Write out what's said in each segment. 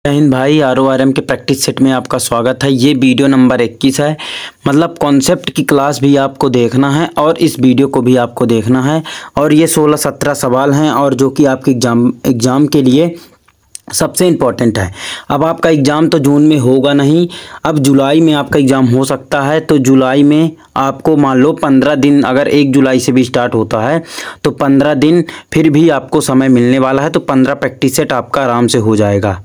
जय हिंद भाई। RORM के प्रैक्टिस सेट में आपका स्वागत है। ये वीडियो नंबर 21 है। मतलब कॉन्सेप्ट की क्लास भी आपको देखना है और इस वीडियो को भी आपको देखना है। और ये 16-17 सवाल हैं और जो कि आपके एग्ज़ाम के लिए सबसे इम्पॉर्टेंट है। अब आपका एग्ज़ाम तो जून में होगा नहीं, अब जुलाई में आपका एग्ज़ाम हो सकता है। तो जुलाई में आपको मान लो 15 दिन, अगर 1 जुलाई से भी स्टार्ट होता है तो 15 दिन फिर भी आपको समय मिलने वाला है। तो 15 प्रैक्टिस सेट आपका आराम से हो जाएगा।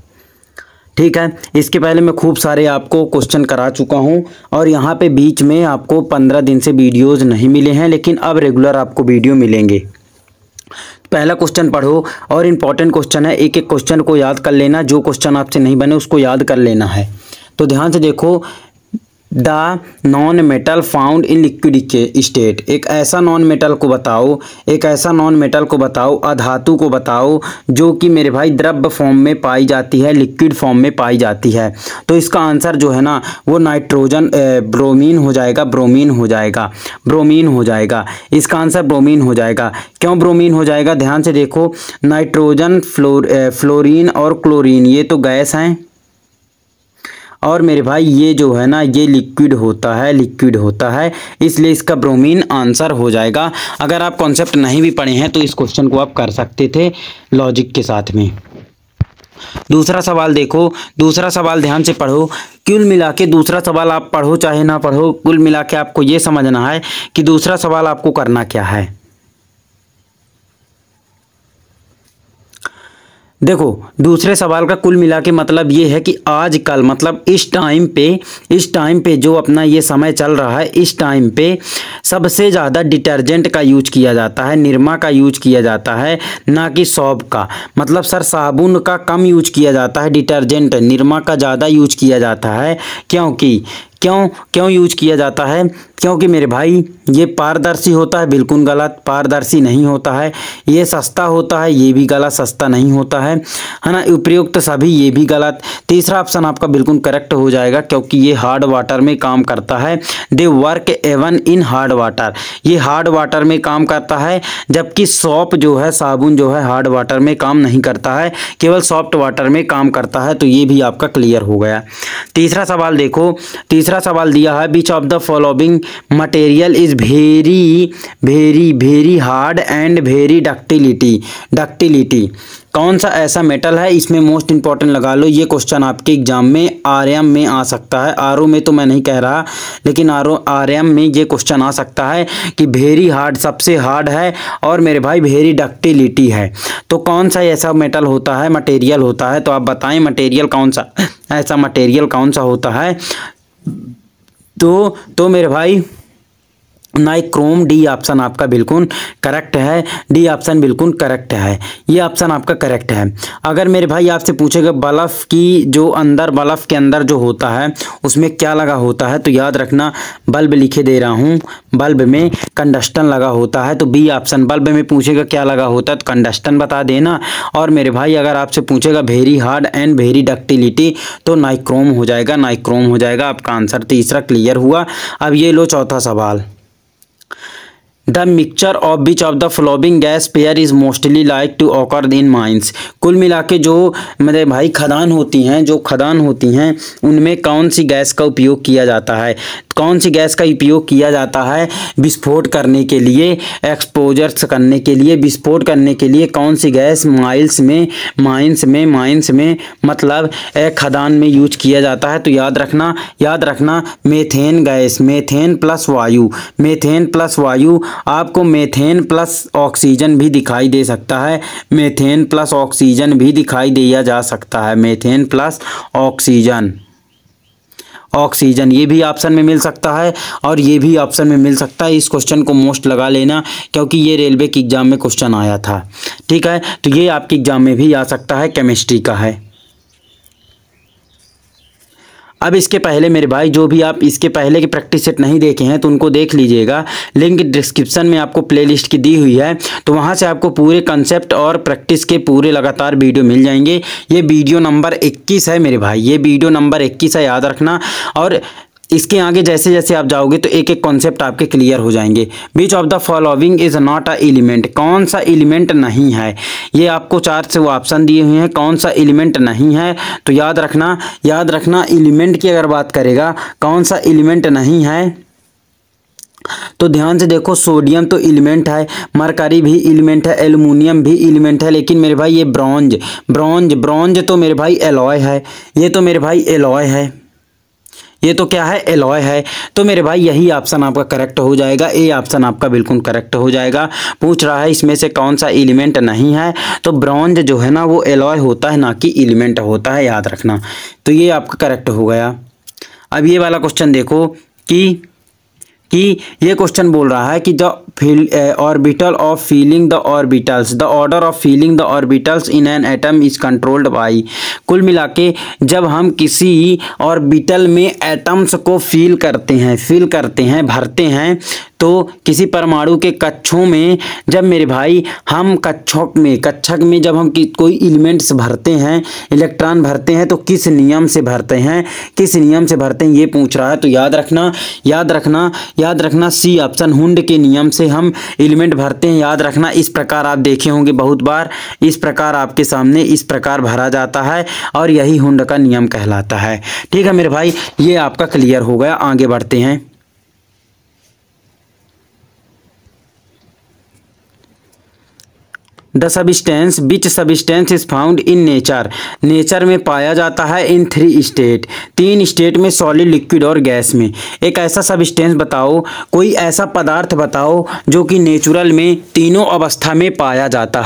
ठीक है। इसके पहले मैं खूब सारे आपको क्वेश्चन करा चुका हूं और यहाँ पे बीच में आपको 15 दिन से वीडियोस नहीं मिले हैं, लेकिन अब रेगुलर आपको वीडियो मिलेंगे। पहला क्वेश्चन पढ़ो और इम्पॉर्टेंट क्वेश्चन है, एक एक क्वेश्चन को याद कर लेना। जो क्वेश्चन आपसे नहीं बने उसको याद कर लेना है। तो ध्यान से देखो, the non metal found in liquid state. एक ऐसा नॉन मेटल को बताओ, एक ऐसा नॉन मेटल को बताओ, अधातु को बताओ जो कि मेरे भाई द्रव्य फॉर्म में पाई जाती है, लिक्विड फॉर्म में पाई जाती है। तो इसका आंसर जो है ना वो नाइट्रोजन ब्रोमीन हो जाएगा, ब्रोमीन हो जाएगा, ब्रोमीन हो जाएगा। इसका आंसर ब्रोमीन हो जाएगा। क्यों ब्रोमीन हो जाएगा? ध्यान से देखो, नाइट्रोजन, फ्लोरीन और क्लोरीन ये तो गैस हैं और मेरे भाई ये जो है ना ये लिक्विड होता है, लिक्विड होता है, इसलिए इसका ब्रोमीन आंसर हो जाएगा। अगर आप कॉन्सेप्ट नहीं भी पढ़े हैं तो इस क्वेश्चन को आप कर सकते थे लॉजिक के साथ में। दूसरा सवाल देखो, दूसरा सवाल ध्यान से पढ़ो। कुल मिला के दूसरा सवाल आप पढ़ो चाहे ना पढ़ो, कुल मिला के आपको ये समझना है कि दूसरा सवाल आपको करना क्या है। देखो, दूसरे सवाल का कुल मिला के मतलब ये है कि आजकल, मतलब इस टाइम पे जो अपना ये समय चल रहा है, इस टाइम पे सबसे ज़्यादा डिटर्जेंट का यूज किया जाता है, निरमा का यूज किया जाता है, ना कि सौंफ का। मतलब सर साबुन का कम यूज किया जाता है, डिटर्जेंट निरमा का ज़्यादा यूज किया जाता है। क्यों यूज किया जाता है? क्योंकि मेरे भाई ये पारदर्शी होता है, बिल्कुल गलत, पारदर्शी नहीं होता है। ये सस्ता होता है, ये भी गलत, सस्ता नहीं होता है ना। उपयुक्त सभी, ये भी गलत। तीसरा ऑप्शन आपका बिल्कुल करेक्ट हो जाएगा क्योंकि ये हार्ड वाटर में काम करता है। They work even in hard water, ये हार्ड वाटर में काम करता है, जबकि सौंफ जो है, साबुन जो है, हार्ड वाटर में काम नहीं करता है, केवल सॉफ्ट वाटर में काम करता है। तो ये भी आपका क्लियर हो गया। तीसरा सवाल देखो, तीसरा सवाल दिया है, विच of the following material is very hard and very ductility. कौन सा ऐसा मेटल है? इसमें मोस्ट इंपॉर्टेंट लगा लो, ये क्वेश्चन आपके एग्जाम में RM में आ सकता है। RO में तो मैं नहीं कह रहा, लेकिन RM में ये क्वेश्चन आ सकता है कि वेरी हार्ड सबसे हार्ड है और मेरे भाई वेरी डक्टिलिटी है। तो कौन सा ऐसा मेटल होता है, मटेरियल होता है? तो आप बताएं मटेरियल कौन सा, ऐसा मटेरियल कौन सा होता है? तो मेरे भाई नाइक्रोम, डी ऑप्शन आपका बिल्कुल करेक्ट है। डी ऑप्शन बिल्कुल करेक्ट है, ये ऑप्शन आपका करेक्ट है। अगर मेरे भाई आपसे पूछेगा बल्ब की जो अंदर, बल्ब के अंदर जो होता है उसमें क्या लगा होता है, तो याद रखना बल्ब लिखे दे रहा हूँ, बल्ब में कंडक्शन लगा होता है। तो बी ऑप्शन, बल्ब में पूछेगा क्या लगा होता है तो कंडक्शन बता देना। और मेरे भाई अगर आपसे पूछेगा very hard and very ductility तो नाइक्रोम हो जाएगा, नाइक्रोम हो जाएगा। आपका आंसर तीसरा क्लियर हुआ। अब ये लो चौथा सवाल, the mixture of which of the following gas pair is mostly like to occur in mines. कुल मिला के जो मेरे भाई खदान होती हैं, जो खदान होती हैं उनमें कौन सी गैस का उपयोग किया जाता है? कौन सी गैस का उपयोग किया जाता है विस्फोट करने के लिए, एक्सपोजर्स करने के लिए, विस्फोट करने के लिए कौन सी गैस माइंस में मतलब खदान में यूज किया जाता है? तो याद रखना मेथेन गैस, मेथेन प्लस वायु, मेथेन प्लस वायु। आपको मेथेन प्लस ऑक्सीजन भी दिखाई दे सकता है, मेथेन प्लस ऑक्सीजन भी दिखाई दिया जा सकता है, मेथेन प्लस ऑक्सीजन ये भी ऑप्शन में मिल सकता है और ये भी ऑप्शन में मिल सकता है। इस क्वेश्चन को मोस्ट लगा लेना क्योंकि ये रेलवे के एग्जाम में क्वेश्चन आया था। ठीक है, तो ये आपके एग्जाम में भी आ सकता है, केमिस्ट्री का है। अब इसके पहले मेरे भाई जो भी आप इसके पहले के प्रैक्टिस सेट नहीं देखे हैं तो उनको देख लीजिएगा, लिंक डिस्क्रिप्शन में आपको प्लेलिस्ट की दी हुई है, तो वहां से आपको पूरे कंसेप्ट और प्रैक्टिस के पूरे लगातार वीडियो मिल जाएंगे। ये वीडियो नंबर 21 है मेरे भाई, ये वीडियो नंबर 21 है, याद रखना। और इसके आगे जैसे जैसे आप जाओगे तो एक एक कॉन्सेप्ट आपके क्लियर हो जाएंगे। Which of the following is not a element, कौन सा एलिमेंट नहीं है, ये आपको 4 से वो ऑप्शन दिए हुए हैं, कौन सा एलिमेंट नहीं है। तो याद रखना एलिमेंट की अगर बात करेगा कौन सा एलिमेंट नहीं है तो ध्यान से देखो, सोडियम तो एलिमेंट है, मरकरी भी एलिमेंट है, एल्युमिनियम भी एलिमेंट है, लेकिन मेरे भाई ये ब्रॉन्ज तो मेरे भाई एलॉय है, ये तो मेरे भाई एलॉय है, ये तो क्या है एलॉय है। तो मेरे भाई यही ऑप्शन आपका करेक्ट हो जाएगा, ए ऑप्शन आपका बिल्कुल करेक्ट हो जाएगा। पूछ रहा है इसमें से कौन सा एलिमेंट नहीं है, तो ब्रॉन्ज जो है ना वो एलॉय होता है, ना कि एलिमेंट होता है, याद रखना। तो ये आपका करेक्ट हो गया। अब ये वाला क्वेश्चन देखो कि ये क्वेश्चन बोल रहा है कि the orbital of feeling the orbitals, the order of feeling the orbitals in an atom is controlled by. कुल मिला के जब हम किसी ऑर्बिटल में एटम्स को फील करते हैं भरते हैं, तो किसी परमाणु के कक्षों में जब मेरे भाई हम कक्षक में जब हम कोई एलिमेंट्स भरते हैं, इलेक्ट्रॉन भरते हैं, तो किस नियम से भरते हैं, ये पूछ रहा है। तो याद रखना सी ऑप्शन, हुंड के नियम से हम एलिमेंट भरते हैं। याद रखना, इस प्रकार आप देखे होंगे बहुत बार, इस प्रकार आपके सामने इस प्रकार भरा जाता है और यही हुंड का नियम कहलाता है। ठीक है मेरे भाई, ये आपका क्लियर हो गया। आगे बढ़ते हैं। The substance which substance is found in nature में पाया जाता है इन 3 स्टेट, 3 स्टेट में, सॉलिड, लिक्विड और गैस में। एक ऐसा सब्सटेंस बताओ, कोई ऐसा पदार्थ बताओ जो कि नेचुरल में तीनों अवस्था में पाया जाता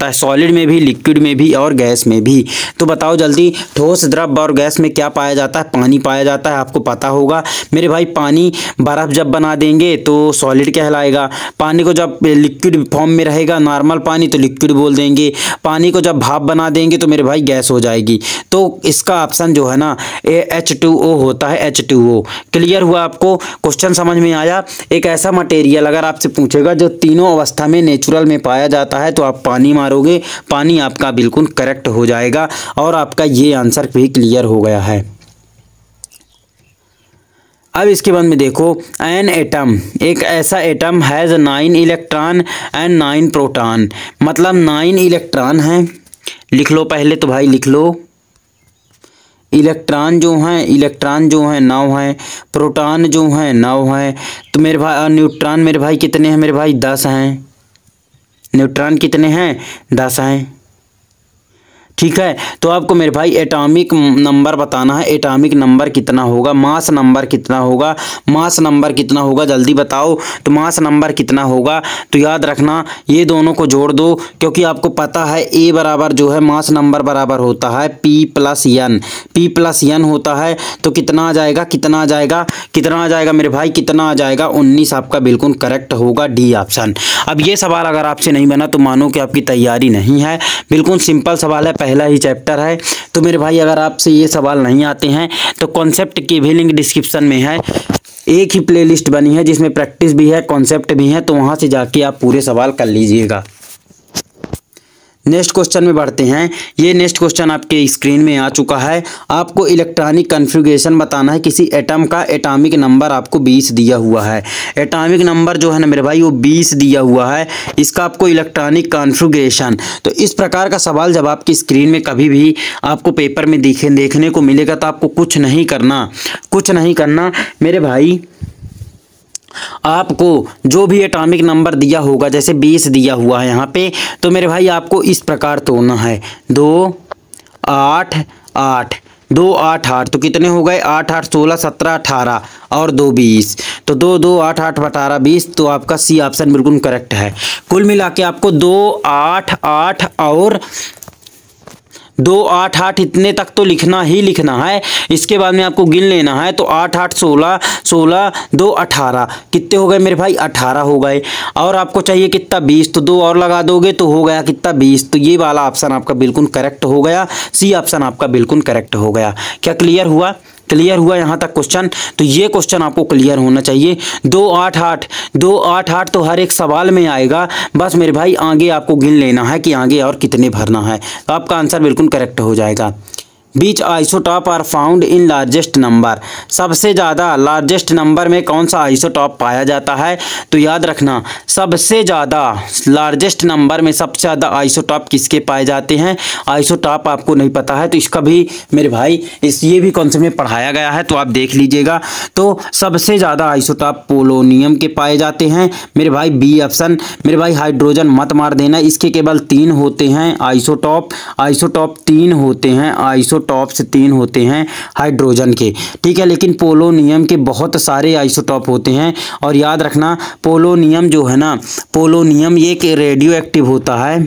है, सॉलिड में भी, लिक्विड में भी और गैस में भी। तो बताओ जल्दी, ठोस, द्रव और गैस में क्या पाया जाता है? पानी पाया जाता है, आपको पता होगा मेरे भाई। पानी बर्फ जब बना देंगे तो सॉलिड कहलाएगा, पानी को जब लिक्विड फॉर्म रहेगा नॉर्मल पानी तो लिक्विड बोल देंगे, पानी को जब भाप बना देंगे तो मेरे भाई गैस हो जाएगी। तो इसका ऑप्शन जो है ना H2O होता है, H2O। क्लियर हुआ आपको? क्वेश्चन समझ में आया? एक ऐसा मटेरियल अगर आपसे पूछेगा जो तीनों अवस्था में नेचुरल में पाया जाता है तो आप पानी मारोगे, पानी आपका बिल्कुल करेक्ट हो जाएगा और आपका ये आंसर भी क्लियर हो गया है। अब इसके बाद में देखो, एन एटम, एक ऐसा atom has 9 electron and 9 proton, मतलब 9 इलेक्ट्रॉन हैं। लिख लो पहले तो भाई, लिख लो। इलेक्ट्रॉन जो हैं 9 हैं, प्रोटॉन जो हैं 9 हैं। तो मेरे भाई न्यूट्रॉन मेरे भाई कितने हैं? मेरे भाई 10 हैं। न्यूट्रॉन कितने हैं? 10 हैं। ठीक है, तो आपको मेरे भाई एटॉमिक नंबर बताना है। एटॉमिक नंबर कितना होगा? मास नंबर कितना होगा? जल्दी बताओ। तो मास नंबर कितना होगा? तो याद रखना, ये दोनों को जोड़ दो, क्योंकि आपको पता है ए बराबर जो है मास नंबर बराबर होता है P+N होता है। तो कितना आ जाएगा मेरे भाई? कितना आ जाएगा? 19 आपका बिल्कुल करेक्ट होगा, डी ऑप्शन। अब ये सवाल अगर आपसे नहीं बना तो मानो कि आपकी तैयारी नहीं है। बिल्कुल सिंपल सवाल है, पहला ही चैप्टर है। तो मेरे भाई अगर आपसे ये सवाल नहीं आते हैं तो कॉन्सेप्ट की भी लिंक डिस्क्रिप्शन में है, एक ही प्लेलिस्ट बनी है जिसमें प्रैक्टिस भी है, कॉन्सेप्ट भी है, तो वहाँ से जाके आप पूरे सवाल कर लीजिएगा। नेक्स्ट क्वेश्चन में बढ़ते हैं। ये नेक्स्ट क्वेश्चन आपके स्क्रीन में आ चुका है। आपको इलेक्ट्रॉनिक कॉन्फ़िगरेशन बताना है। किसी एटम का एटॉमिक नंबर आपको 20 दिया हुआ है। एटॉमिक नंबर जो है ना मेरे भाई वो 20 दिया हुआ है। इसका आपको इलेक्ट्रॉनिक कॉन्फ़िगरेशन, तो इस प्रकार का सवाल जब आपकी स्क्रीन में कभी भी आपको पेपर में देखने को मिलेगा तो आपको कुछ नहीं करना मेरे भाई। आपको जो भी एटॉमिक नंबर दिया होगा, जैसे 20 दिया हुआ है यहाँ पे, तो मेरे भाई आपको इस प्रकार तोड़ना है। 2 8 8 2 8 8, तो कितने हो गए? 8 8 16 17 18 और 2 20, तो 2 2 8 8 18 20। तो आपका सी ऑप्शन बिल्कुल करेक्ट है। कुल मिला के आपको 2 8 8 और 2 8 8 इतने तक तो लिखना है। इसके बाद में आपको गिन लेना है। तो 8 8 16 16 2 18, कितने हो गए मेरे भाई? 18 हो गए। और आपको चाहिए कितना? 20, तो 2 और लगा दोगे तो हो गया कितना? 20। तो ये वाला ऑप्शन आपका बिल्कुल करेक्ट हो गया, सी ऑप्शन आपका बिल्कुल करेक्ट हो गया। क्या क्लियर हुआ यहाँ तक क्वेश्चन? तो ये क्वेश्चन आपको क्लियर होना चाहिए। 2 8 8 तो हर एक सवाल में आएगा। बस मेरे भाई आगे आपको गिन लेना है कि आगे और कितने भरना है, तो आपका आंसर बिल्कुल करेक्ट हो जाएगा। Which isotope are found in largest number. सबसे ज़्यादा लार्जेस्ट नंबर में कौन सा आइसोटॉप पाया जाता है? तो याद रखना, सबसे ज़्यादा लार्जेस्ट नंबर में सबसे ज़्यादा आइसोटॉप किसके पाए जाते हैं? आइसोटॉप आपको नहीं पता है तो इसका भी मेरे भाई ये भी कॉन्सेप्ट में पढ़ाया गया है, तो आप देख लीजिएगा। तो सबसे ज़्यादा आइसोटॉप पोलोनियम के पाए जाते हैं मेरे भाई, बी ऑप्शन। मेरे भाई हाइड्रोजन मत मार देना, इसके केवल 3 होते हैं आइसोटॉप 3 होते हैं, आइसोटॉप से 3 होते हैं हाइड्रोजन के, ठीक है। लेकिन पोलोनियम के बहुत सारे आइसोटॉप होते हैं। और याद रखना पोलोनियम जो है ना, पोलोनियम ये एक रेडियो एक्टिव होता है,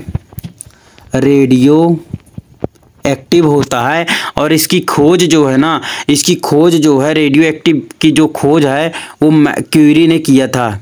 रेडियो एक्टिव होता है। और इसकी खोज जो है ना, इसकी खोज जो है रेडियो एक्टिव की जो खोज है वो क्यूरी ने किया था,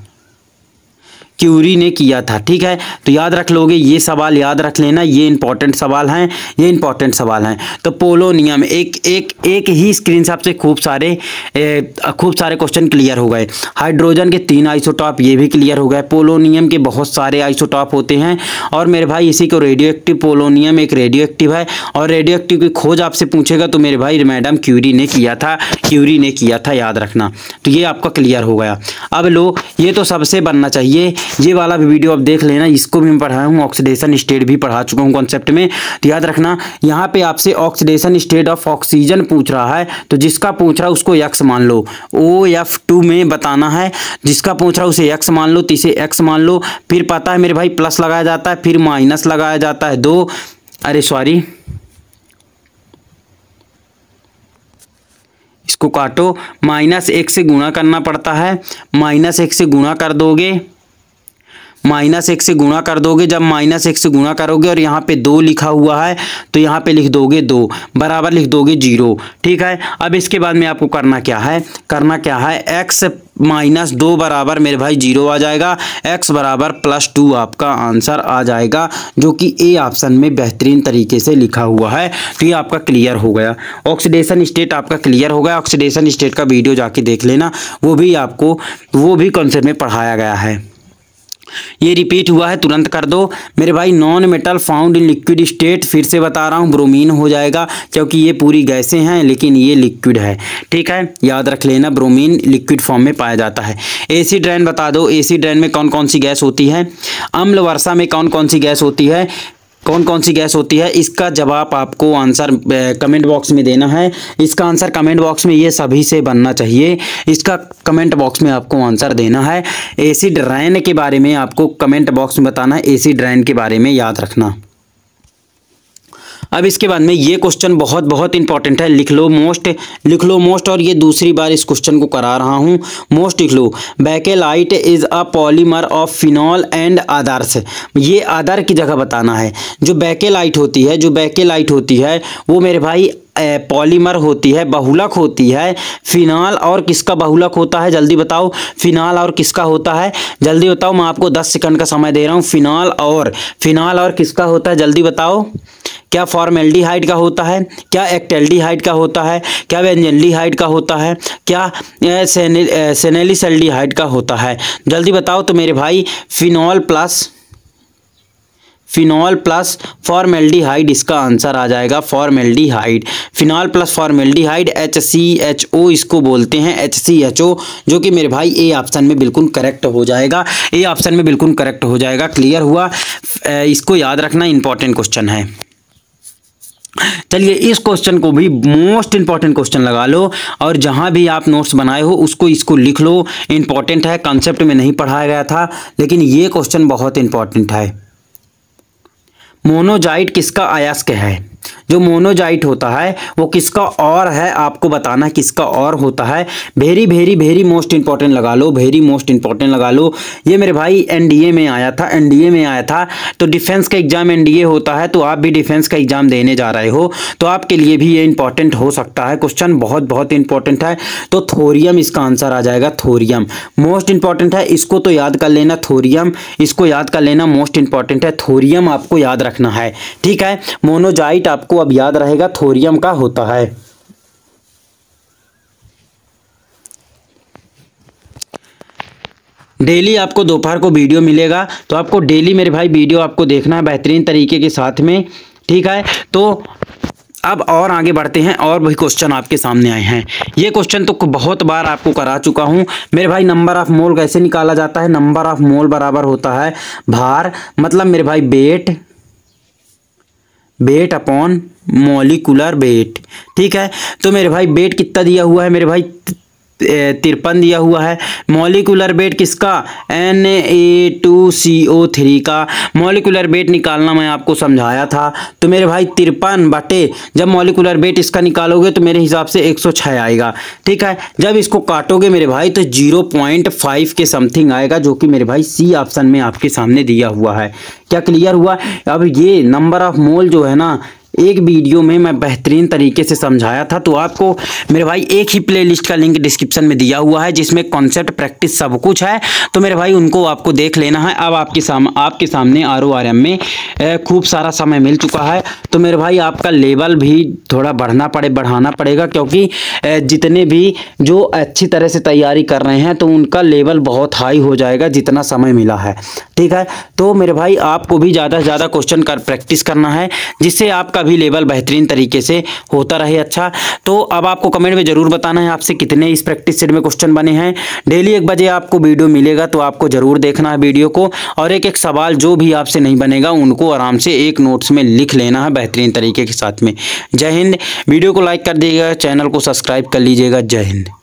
क्यूरी ने किया था, ठीक है। तो याद रख लोगे, ये सवाल याद रख लेना, ये इंपॉर्टेंट सवाल हैं, ये इंपॉर्टेंट सवाल हैं। तो पोलोनियम एक ही स्क्रीनशॉट से खूब सारे क्वेश्चन क्लियर हो गए। हाइड्रोजन के 3 आइसोटॉप ये भी क्लियर हो गए। पोलोनियम के बहुत सारे आइसोटॉप होते हैं। और मेरे भाई इसी को रेडियो एक्टिव, पोलोनियम एक रेडियो एक्टिव है और रेडियो एक्टिव की खोज आपसे पूछेगा तो मेरे भाई मैडम क्यूरी ने किया था, क्यूरी ने किया था, याद रखना। तो ये आपका क्लियर हो गया। अब लो, ये तो सबसे बनना चाहिए, ये वाला भी वीडियो आप देख लेना, इसको भी मैं पढ़ाया हूँ, ऑक्सीडेशन स्टेट भी पढ़ा चुका हूँ कॉन्सेप्ट में। तो याद रखना, यहाँ पे आपसे ऑक्सीडेशन स्टेट ऑफ ऑक्सीजन पूछ रहा है, तो जिसका पूछ रहा है उसको x मान लो, OF2 में बताना है। जिसका पूछ रहा है उसे x मान लो, तो इसे x मान लो। फिर पता है मेरे भाई प्लस लगाया जाता है, फिर माइनस लगाया जाता है 2, अरे सॉरी, इसको काटो, -1 से गुणा करना पड़ता है, -1 से गुणा कर दोगे, -1 से गुणा कर दोगे। जब -1 से गुणा करोगे और यहाँ पे 2 लिखा हुआ है तो यहाँ पे लिख दोगे 2, बराबर लिख दोगे 0, ठीक है। अब इसके बाद में आपको करना क्या है, x - 2 बराबर मेरे भाई 0 आ जाएगा, x बराबर +2 आपका आंसर आ जाएगा, जो कि ए ऑप्शन में बेहतरीन तरीके से लिखा हुआ है। तो ये आपका क्लियर हो गया, ऑक्सीडेशन स्टेट आपका क्लियर हो गया। ऑक्सीडेशन स्टेट का वीडियो जाके देख लेना, वो भी कॉन्सेप्ट में पढ़ाया गया है। ये रिपीट हुआ है, तुरंत कर दो मेरे भाई। Non metal found in liquid state, फिर से बता रहा हूँ, ब्रोमीन हो जाएगा, क्योंकि ये पूरी गैसें हैं लेकिन ये लिक्विड है, ठीक है। याद रख लेना, ब्रोमीन लिक्विड फॉर्म में पाया जाता है। एसिड रेन बता दो, एसिड रेन में कौन कौन सी गैस होती है? अम्ल वर्षा में कौन कौन सी गैस होती है? कौन कौन सी गैस होती है? इसका जवाब आपको आंसर कमेंट बॉक्स में देना है। इसका आंसर कमेंट बॉक्स में ये सभी से बनना चाहिए, इसका कमेंट बॉक्स में आपको आंसर देना है। एसिड रेन के बारे में आपको कमेंट बॉक्स में बताना है, एसिड रेन के बारे में याद रखना। अब इसके बाद में ये क्वेश्चन बहुत बहुत इंपॉर्टेंट है, लिख लो मोस्ट। और ये दूसरी बार इस क्वेश्चन को करा रहा हूँ, मोस्ट लिख लो। Bakelite is a polymer of phenol and others. ये अदर की जगह बताना है। जो बेकेलाइट होती है वो मेरे भाई पॉलीमर होती है, बहुलक होती है। फिनाल और किसका बहुलक होता है, जल्दी बताओ। फिनाल और किसका होता है, जल्दी बताओ, मैं आपको 10 सेकंड का समय दे रहा हूँ। फिनाल और किसका होता है, जल्दी बताओ। क्या फॉर्मेल्डिहाइड का होता है, क्या एक्टेल्डिहाइड का होता है, क्या बेंजल्डिहाइड का होता है, क्या सेनेलिसल्डिहाइड का होता है, जल्दी बताओ। तो मेरे भाई फिनॉल प्लस फॉर्मेल्डिहाइड इसका आंसर आ जाएगा, formaldehyde. Phenol plus formaldehyde HCHO इसको बोलते हैं, HCHO, जो कि मेरे भाई ए ऑप्शन में बिल्कुल करेक्ट हो जाएगा, ए ऑप्शन में बिल्कुल करेक्ट हो जाएगा। क्लियर हुआ? इसको याद रखना, इंपॉर्टेंट क्वेश्चन है। चलिए इस क्वेश्चन को भी मोस्ट इंपॉर्टेंट क्वेश्चन लगा लो, और जहां भी आप नोट्स बनाए हो इसको लिख लो, इंपॉर्टेंट है, कॉन्सेप्ट में नहीं पढ़ाया गया था लेकिन ये क्वेश्चन बहुत इंपॉर्टेंट है। मोनोजाइट किसका अयस्क है? जो मोनोजाइट होता है वो किसका और है, आपको बताना किसका और होता है। Very very very most important लगा लो, वेरी मोस्ट इंपॉर्टेंट लगा लो। ये मेरे भाई एनडीए में आया था, तो डिफेंस का एग्जाम एनडीए होता है, तो आप भी डिफेंस का एग्जाम देने जा रहे हो तो आपके लिए भी ये इंपॉर्टेंट हो सकता है, क्वेश्चन बहुत बहुत इंपॉर्टेंट है। तो थोरियम इसका आंसर आ जाएगा, थोरियम मोस्ट इंपॉर्टेंट है, इसको तो याद कर लेना। थोरियम इसको याद कर लेना, मोस्ट इंपॉर्टेंट है, थोरियम आपको याद रखना है, ठीक है। मोनोजाइट आपको अब याद रहेगा, थोरियम का होता है। डेली आपको दोपहर को वीडियो मिलेगा, तो आपको डेली मेरे भाई वीडियो आपको देखना है बेहतरीन तरीके के साथ में, ठीक है। तो अब और आगे बढ़ते हैं और वही क्वेश्चन आपके सामने आए हैं। ये क्वेश्चन तो बहुत बार आपको करा चुका हूँ मेरे भाई। नंबर ऑफ मोल कैसे निकाला जाता है? नंबर ऑफ मोल बराबर होता है भार, मतलब मेरे भाई वेट अपॉन मॉलिक्यूलर वेट। ठीक है, तो मेरे भाई वेट कितना दिया हुआ है मेरे भाई? 53 दिया हुआ है। मॉलिक्यूलर वेट किसका? Na2CO3 का मॉलिक्यूलर वेट निकालना मैं आपको समझाया था। तो मेरे भाई 53 बटे, जब मॉलिक्यूलर वेट इसका निकालोगे तो मेरे हिसाब से 106 आएगा। ठीक है, जब इसको काटोगे मेरे भाई तो 0.5 के समथिंग आएगा, जो कि मेरे भाई सी ऑप्शन में आपके सामने दिया हुआ है। क्या क्लियर हुआ? अब ये नंबर ऑफ मोल जो है ना, एक वीडियो में मैं बेहतरीन तरीके से समझाया था। तो आपको मेरे भाई एक ही प्लेलिस्ट का लिंक डिस्क्रिप्शन में दिया हुआ है, जिसमें कॉन्सेप्ट, प्रैक्टिस सब कुछ है। तो मेरे भाई उनको आपको देख लेना है। अब आपके सामने RORM में खूब सारा समय मिल चुका है। तो मेरे भाई आपका लेवल भी थोड़ा बढ़ाना पड़ेगा, क्योंकि जितने भी जो अच्छी तरह से तैयारी कर रहे हैं तो उनका लेवल बहुत हाई हो जाएगा जितना समय मिला है। ठीक है, तो मेरे भाई आपको भी ज़्यादा से ज़्यादा क्वेश्चन प्रैक्टिस करना है, जिससे आपका भी लेवल बेहतरीन तरीके से होता रहे। अच्छा, तो अब आपको कमेंट में जरूर बताना है आपसे कितने इस प्रैक्टिस सेट में क्वेश्चन बने हैं। डेली 1 बजे आपको वीडियो मिलेगा, तो आपको जरूर देखना है वीडियो को, और एक एक सवाल जो भी आपसे नहीं बनेगा उनको आराम से एक नोट्स में लिख लेना है बेहतरीन तरीके के साथ में। जय हिंद। वीडियो को लाइक कर दीजिएगा, चैनल को सब्सक्राइब कर लीजिएगा। जय हिंद।